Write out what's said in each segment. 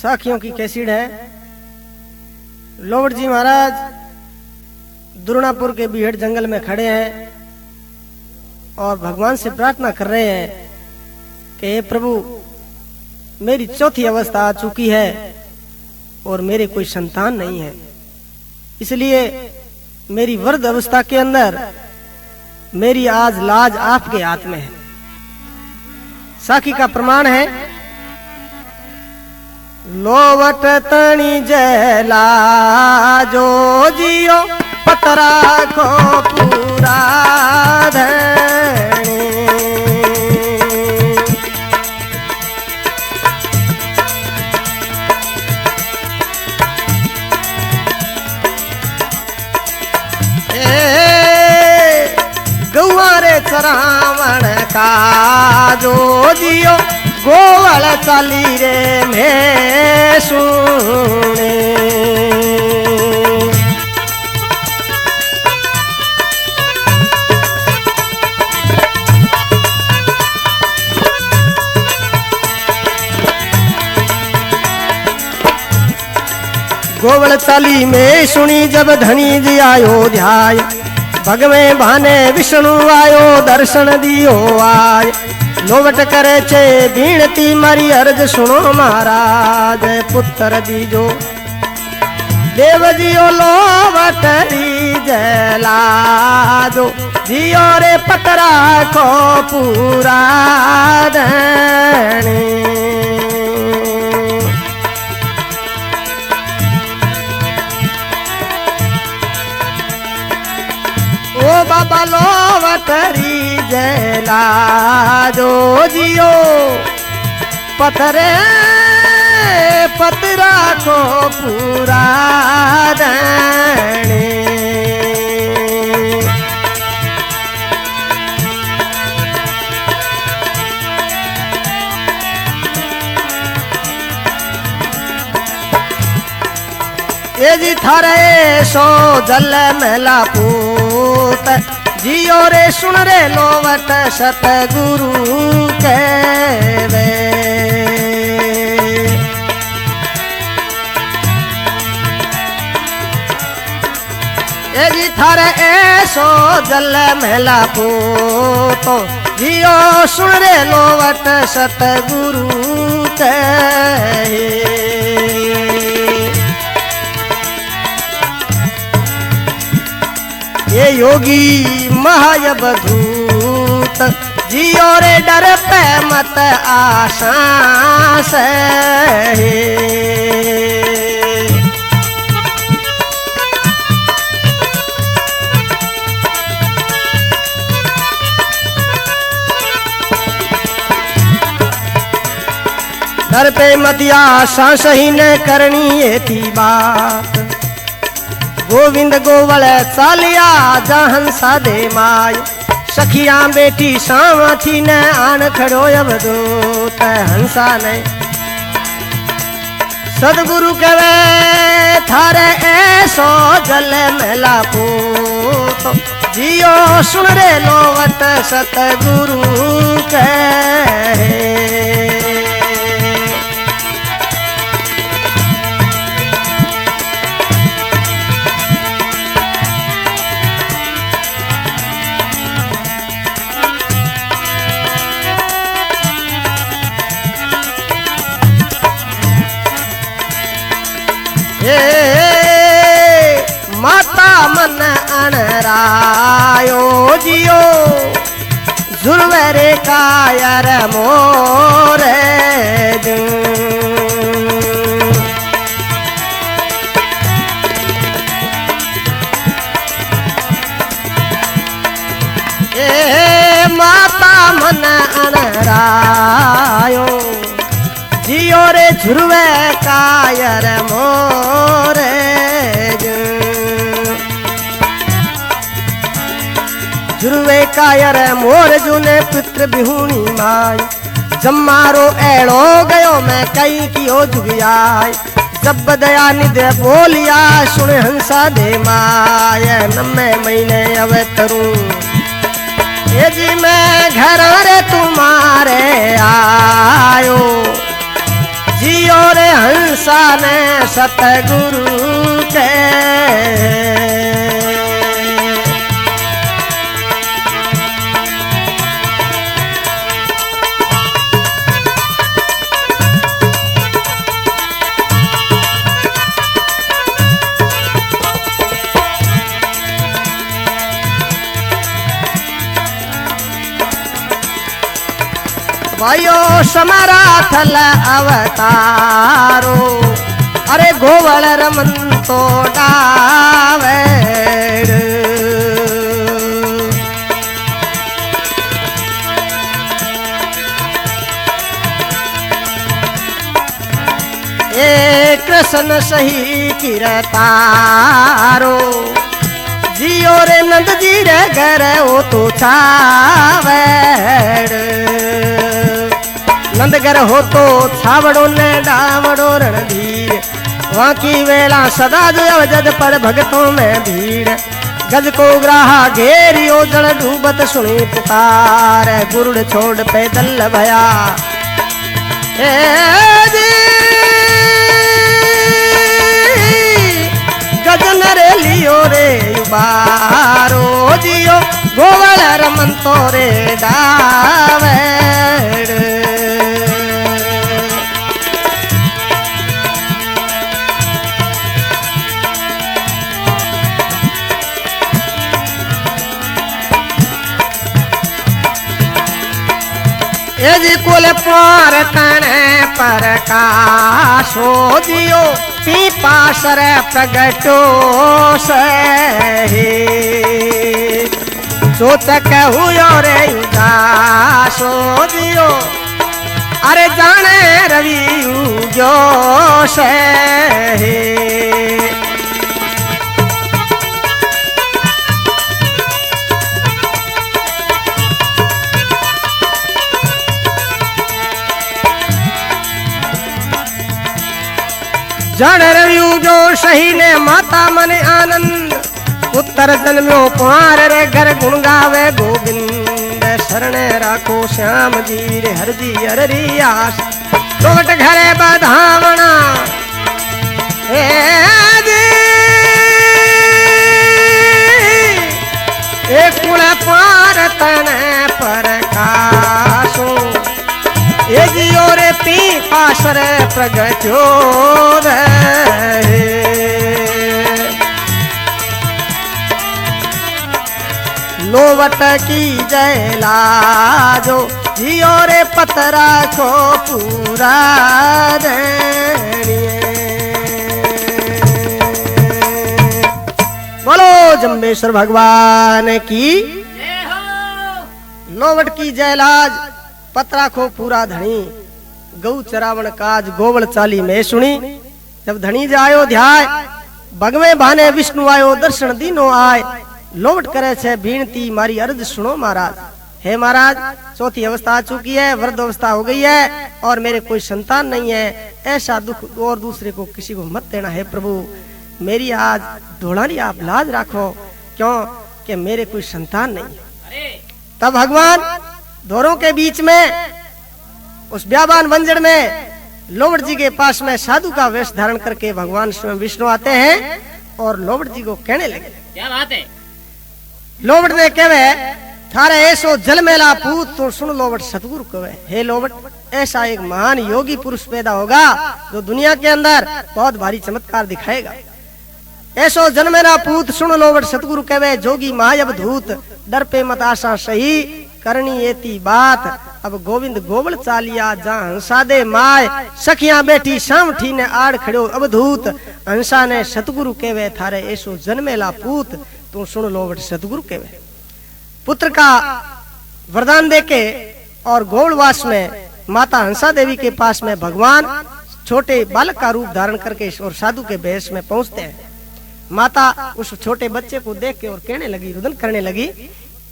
साखियों की कैसीड है। लोवट जी महाराज दुर्णापुर के बीहड़ जंगल में खड़े हैं और भगवान से प्रार्थना कर रहे हैं कि हे प्रभु, मेरी चौथी अवस्था आ चुकी है और मेरे कोई संतान नहीं है, इसलिए मेरी वृद्ध अवस्था के अंदर मेरी आज लाज आपके हाथ में है। साखी का प्रमाण है, लोवट तणी जला जो जियो पतरा को पूरा धनी। गौआरे चरावण का जो जियो गोवल चाली रे मैं सुने। गोवल चाली में सुनी जब धनी जी आयो ध्याय, भगवे भाने विष्णु आयो दर्शन दियो आय। लोवट करे छे बीणती मारी अर्ज सुनो महाराज, पुत्र दीजो देव जियो लोवट री जला दो जियो रे पतरा को पूरा धनी। ओ बाबा लोवट री जला जो जियो पतरे पतरा को पूरा धनी। ये जी थारे सो जल मेला पूत जियो रे सुन रे लोवट सतगुरु कहवे। ये जी थारे ऐसो जल मेला पूतो जियो सुन रे लोवट सतगुरु कहे। ये योगी महायवधूत जियो रे डर पे मत आशा से। डर पे मत आशा सही न करनी ये थी बात। गोविंद गोवल चालिया जहंसा दे माय, सखिया बेटी सावथी ने आन खड़ो अवधूत हंसा ने। सदगुरु कहे थारे ऐसो जल मेला पूत जियो सुन रे लोवट सतगुरु कहे। माता मन अनरायो जियो जुर्वरे कायर मोरे ए माता मन अनरायो जियो रे झुरवे कायर मोरे। झुरवे कायर मोर जुने पुत्र बिहुनी माय, जम्मारो एड़ो गयो मैं कई कियो जुगियाय। जब दया निधे बोलिया सुन हंसा दे माय, नम्मे महीने अवतरू ये जी मैं घर रे तुम्हारे आयो। जियो रे हंसा ने सतगुरु के भाइयो समारा थल अवतारो अरे गोवल रमन तो डावेड़ ए कृष्ण सही किरतारो जियो रे नंद जी रे घर ओ तो छावेड़ नंदगर हो तो छावड़ो ने डावड़ो रणधीर वहाँ की वेला सदा जो जद पर भगतों में भीड़ गज को ग्राहा घेरियो जल डूबत सुनी पुकार गुरुड़ छोड़ पैदल भया हे जी गज नरे लियो रे बारो जियो गोवल रमन तो रे डावेड़ ए जी कुल पार तने प्रकाशो दियो पीपा सर प्रगटो सहे सोचक हुयो रे उदासो दियो अरे जाने रवि जो सहे जड़ रव्यू जो सही ने माता मन आनंद उत्तर जन्म्यो कुंवर रे घर गुण गावे गोविंद शरण राखो श्याम जी रे हर जी हरि आस तोट घरे बधावना हे जी एक कुल पार तने प्रकाशो ए जियो रे पी पासर प्रगट्यो लोवट की जय लाजो जियो रे पतरा को पूरा बोलो जम्बेश्वर भगवान की लोवट की जय लाज पतरा को पूरा धनी गौ चरावण काज गोवल चाली में सुनी जब धनी जायो ध्याय भगवे भाने विष्णु आयो दर्शन दीनो आय लोवट करे छे बीनती मारी अर्ज सुनो महाराज हे महाराज चौथी अवस्था आ चुकी है वृद्ध अवस्था हो गई है और मेरे कोई संतान नहीं है ऐसा दुख और दूसरे को किसी को मत देना है प्रभु मेरी आज ढोलानी आप लाज रखो क्यों कि मेरे कोई संतान नहीं है तब भगवान दोनों के बीच में उस ब्याबान बंजड़ में लोवट जी के पास में साधु का वेश धारण करके भगवान स्वयं विष्णु आते हैं और लोवट जी को कहने लगे क्या बात है लोवट ने कहे थारे ऐसो जल मेला पूत तो सुन लोवट सतगुरु कहे हे लोवट ऐसा एक महान योगी पुरुष पैदा होगा जो दुनिया के अंदर बहुत भारी चमत्कार दिखाएगा ऐसो जन्मेरा पूत सुन लोवट सतगुरु कहे जोगी मायब धूत डर पे मत आशा सही करनी एती बात अब गोविंद गोवल चालिया जहाँ हंसा दे माय सखियां बैठी सामठी ने आड़ खड़ो अवधूत हंसा ने सतगुरु कहवे थारे ऐसो जन्मेला पूत तू सुन लोवट सतगुरु कहवे पुत्र का वरदान देके और गोवलवास में माता हंसा देवी के पास में भगवान छोटे बालक का रूप धारण करके और साधु के भेष में पहुंचते हैं माता उस छोटे बच्चे को देख के और कहने लगी रुदन करने लगी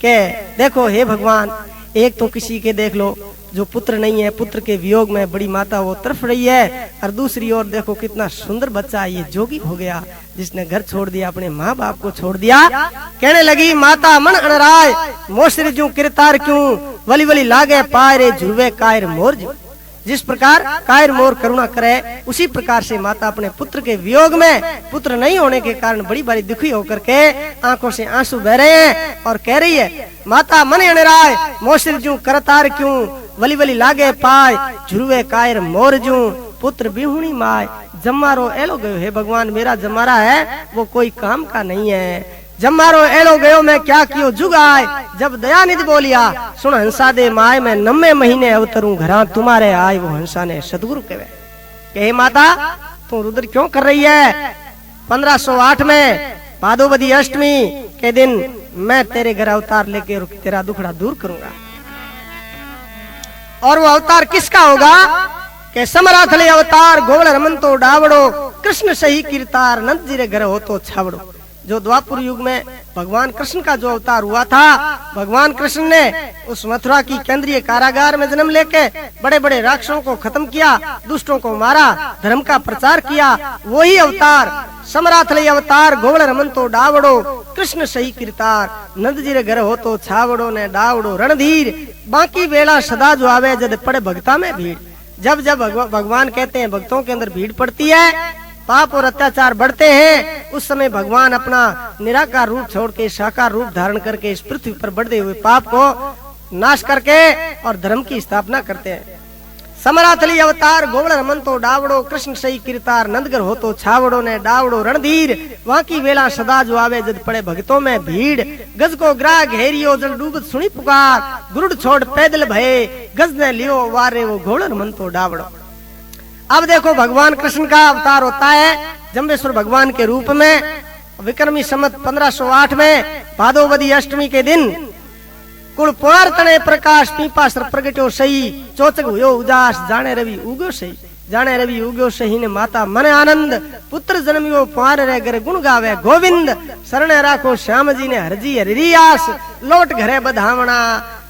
के देखो हे भगवान एक तो किसी के देख लो जो पुत्र नहीं है पुत्र के वियोग में बड़ी माता वो तड़फ रही है और दूसरी ओर देखो कितना सुंदर बच्चा ये जोगी हो गया जिसने घर छोड़ दिया अपने माँ बाप को छोड़ दिया कहने लगी माता मन अणराय मोसरी जू किरतार क्यों वली वली लागे पायरे झुरवे कायर मोर जू जिस प्रकार कायर मोर करुणा करे, उसी प्रकार से माता अपने पुत्र के वियोग में, पुत्र नहीं होने के कारण बड़ी बड़ी दुखी होकर के आंखों से आंसू बह रहे हैं और कह रही है, माता मने अनराय मोसिर जू करतार क्यों, वली वली लागे पाय झुरुए कायर मोर जू, पुत्र बिहुणी माय जम्मारो एलो गयो। हे भगवान, मेरा जमारा है वो कोई काम का नहीं है, जम्मारो एलो गयो मैं क्या कियो जुगाय। जब दयानिधि बोलिया, सुन हंसा दे माय मैं 9वें महीने अवतरूं घरा तुम्हारे आय। वो हंसा ने सदगुरु कहे हे माता तू रुद्र क्यों कर रही है। 1508 में भादोवदी अष्टमी के दिन मैं तेरे घर अवतार लेके तेरा दुखड़ा दूर करूंगा। और वो अवतार किसका होगा के समराथले अवतार गोवल रमन तो डावड़ो, कृष्ण सही कीर्तार नंद जी रे घर हो तो छावड़ो। जो द्वापर युग में भगवान कृष्ण का जो अवतार हुआ था, भगवान कृष्ण ने उस मथुरा की केंद्रीय कारागार में जन्म लेके बड़े बड़े राक्षसों को खत्म किया, दुष्टों को मारा, धर्म का प्रचार किया। वही अवतार समराथले अवतार गोवल रमन तो डावड़ो, कृष्ण सही कीर्तार नंद जी रे घर हो तो छावड़ो ने डावड़ो रणधीर। बाकी वेला सदा जो आवे जद पड़े भक्ता में भीड़। जब जब भगवान कहते हैं भक्तों के अंदर भीड़ पड़ती है, पाप और अत्याचार बढ़ते हैं, उस समय भगवान अपना निराकार रूप छोड़ के साकार रूप धारण करके इस पृथ्वी पर बढ़ते हुए पाप को नाश करके और धर्म की स्थापना करते हैं। समराथली अवतार गोवल रमन तो डावड़ो, कृष्ण सही कीर्तार नंदगर हो तो छावड़ो ने डावड़ो रणधीर। वहाँ की वेला सदा जो आवे जद पड़े भक्तों में भीड़। गज को ग्राह घेरियो जल डूबत सुनी पुकार, गुरुड़ छोड़ पैदल भये गज ने लियो वारे वो गोवल रमन तो डावड़ो। अब देखो भगवान कृष्ण का अवतार होता है जम्बेश्वर भगवान के रूप में। विक्रमी संवत 1508 में भादोवदी अष्टमी के दिन कुल पुआर तने प्रकाश पीपासर प्रगट्यो सही, चोचक हुयो उजास जाने रवि उग्यो सही। जाने रवि उग्यो सही ने माता मन आनंद, पुत्र जन्मियो पुआर रे घर गुण गावे गोविंद। शरण राखो श्याम जी ने हरजी हरियास, लोट घरे बधावना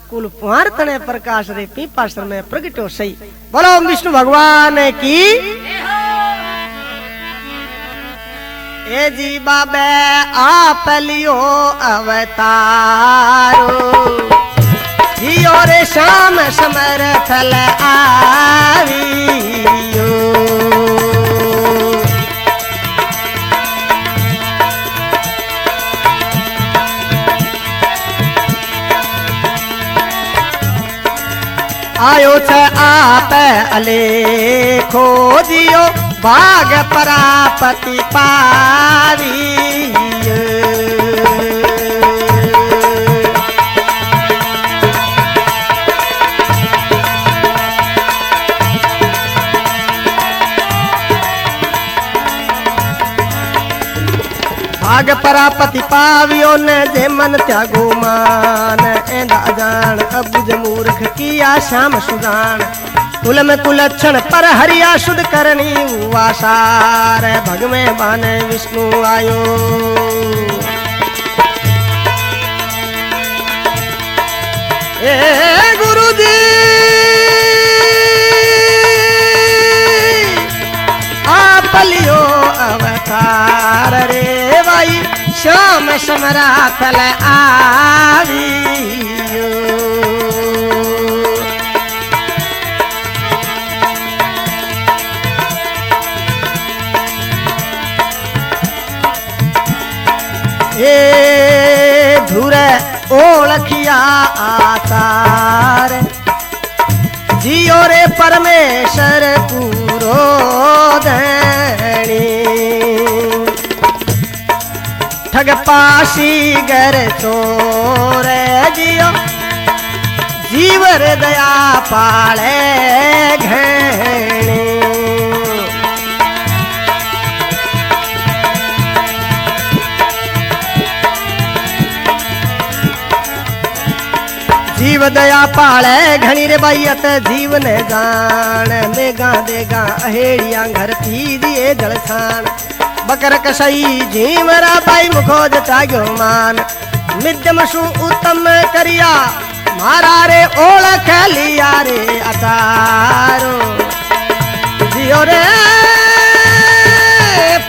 कुल पुआर तने प्रकाश रे पीपासर में प्रगट्यो सही। बोलो विष्णु भगवान की। ए जी बाबे आप लियो अवतारो, जियो रे श्याम समर्थ आवियो। आयो छ आप अलेखो जियो भाग परापति पावियो। भाग परापति पावियो ने जे मन त्यागो मान, एंदा जान अबुझ मूर्ख किया श्याम सुजान। कुल में कुलक्षण पर हरिया शुद्ध करनी वासार, भग में बाने विष्णु आयो। ए गुरु जी आप लियो अवतार रे भाई, श्याम समराथल आवियो। ए धुरे ओळखिया आतार, जियो रे परमेश्वर पूरो धनी। ठग पासी घर चोर जियो, जीवर दया पाले घनी। जीव दया पाले घनी रे बाइयत जीव ने जान। मेगा देगा अहेड़िया घर थी दिए जलछान। बकर कसई जीवरा बाई मुखोज टाग्यो मान। मिद्यम सु उत्तम करिया मारा रे ओळख लिया रे अतारो। जियो रे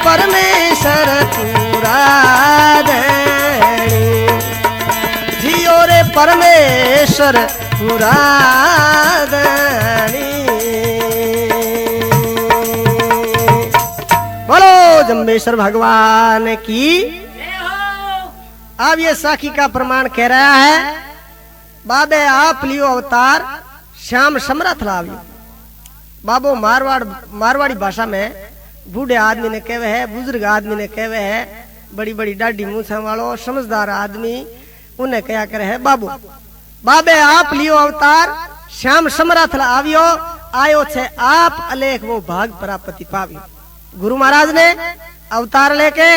परमेश्वर पूरा धनी, जियो रे परमेश्वर पूरा धनी। जम्बेश्वर भगवान की। अब ये साखी का प्रमाण कह रहा है, बाबे आप लियो अवतार श्याम समरथ लावियो। बाबो मारवाड़ी भाषा में बूढ़े आदमी ने कहवे है, बुजुर्ग आदमी ने कहवे है, बड़ी बड़ी डाढ़ी मूछा वालो समझदार आदमी उन्हें कया करे है, बाबू बाबे आप लियो अवतार श्याम समरथ लावियो, आयो छे आप अलेख वो भाग प्राप्ति पावियो। गुरु महाराज ने अवतार लेके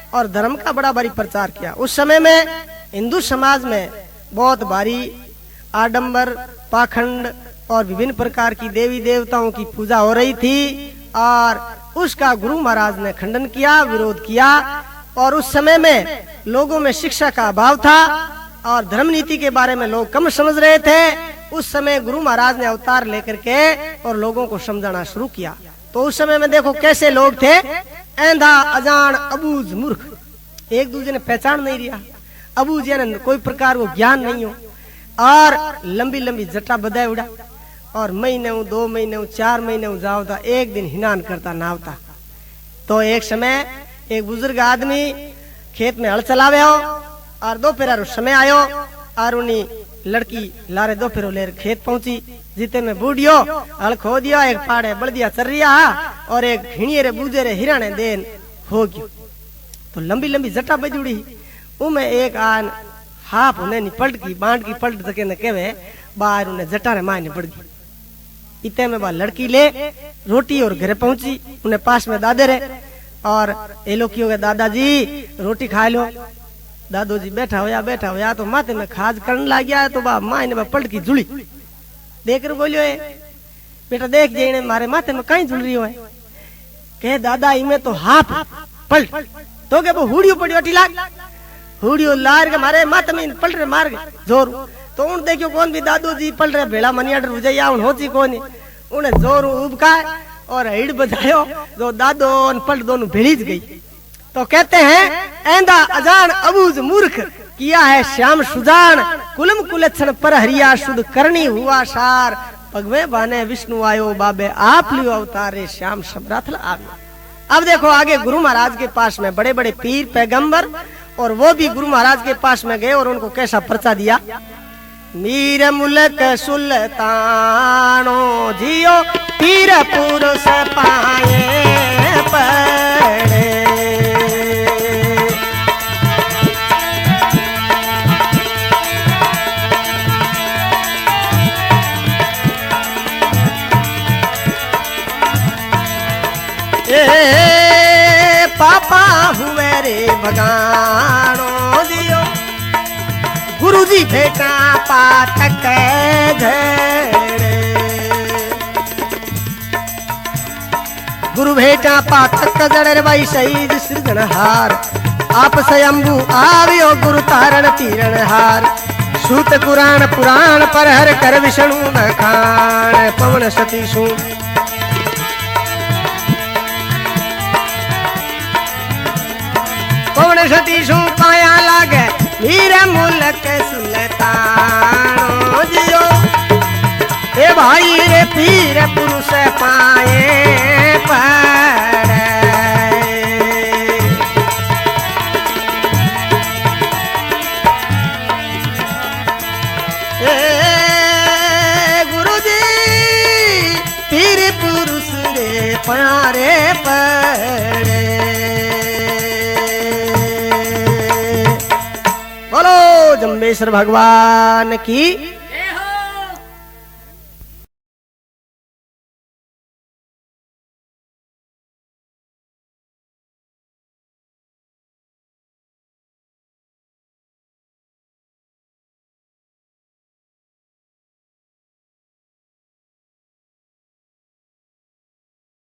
और धर्म का बड़ा भारी प्रचार किया। उस समय में हिंदू समाज में बहुत भारी आडंबर, पाखंड और विभिन्न प्रकार की देवी देवताओं की पूजा हो रही थी और उसका गुरु महाराज ने खंडन किया, विरोध किया। और उस समय में लोगों में शिक्षा का अभाव था और धर्म नीति के बारे में लोग कम समझ रहे थे। उस समय गुरु महाराज ने अवतार लेकर के और लोगों को समझाना शुरू किया। तो उस समय में देखो कैसे लोग थे, ऐंधा, अजान, अबूझ, मूर्ख, एक दूसरे ने पहचान नहीं रिया। अबूझ यानी कोई प्रकार वो ज्ञान नहीं हो और लंबी लंबी जटा बधाए उड़ा और महीने 2 महीने 4 महीने जाओ था, एक दिन हिनान करता नावता। तो एक समय एक बुजुर्ग आदमी खेत में हल चलावे हो और दोपहर समय आयो और उन्हीं लड़की लारे दोपहर ले खेत पहुंची, जीते में बूढ़ियो हल खो दिया, एक पाड़े बल्दिया चल रिया और एक घिणिये रे बूझे रे हिराने देन हो गयो। तो लंबी लंबी जटा बजुड़ी उमे एक आन हाफ उन्हें नहीं पलट की बांट की पलट सके न कहवे बाहर उन्हें जटा रे मायने पड़ गई। इतने में बा लड़की ले रोटी और घरे पहुंची, उन्हें पास में दादे रे और ये लोग की हो गए, दादाजी रोटी खा लो। दादो जी बैठा होया तो माथे में खाज करने लग गया। तो बा माँ ने पलट की जुड़ी देख कर बोलियो है, बेटा देख जे मारे माथे में कहीं जुड़ रही हो है। कहे दादा इमे तो हाफ पलट तो के वो हुड़ियो पड़ी लाग हुड़ियो लार के मारे माथे में पलट रहे मार गए जोर। तो उन देखियो कौन भी दादू जी पलट रहे भेड़ा मनिया डर बुझे या उन होची कौन उन्हें जोर उबका और हिड़ बजायो, जो दादो पलट दोनों भेड़ीज गई। तो कहते हैं ऐंधा, अजान, अबूझ, मूर्ख किया है श्याम सुजान, कुलम कुलक्षण पर हरिया शुद्ध करनी हुआ सार, भगवे बाने विष्णु आयो, बाबे आप लियो अवतारे श्याम समरथ लावियो। अब देखो आगे गुरु महाराज के पास में बड़े बड़े पीर पैगंबर और वो भी गुरु महाराज के पास में गए और उनको कैसा पर्चा दिया, मीर मुल्क सुल्तानो जियो पीर पुरुष पाए पड़े। ए पापा हुए रे भगानो दियो गुरुजी भेटा पाठक झड़े। गुरु भेटा पाठक जड़े भाई शहीद सृजनहार, आप स्वयंभू आवियो गुरु तारण तीरण हार। सूत कुरान पुराण पर हर कर विष्णु न खान, पवन सतीशु पवन सतीशु पाया लागे मीर मुल्क सुल्तानो जियो, ए भाई रे पीर पुरुष पाए पड़े। गुरुजी पीर पुरुष रे पारे पड़े। बोलो जम्बेश्वर भगवान की।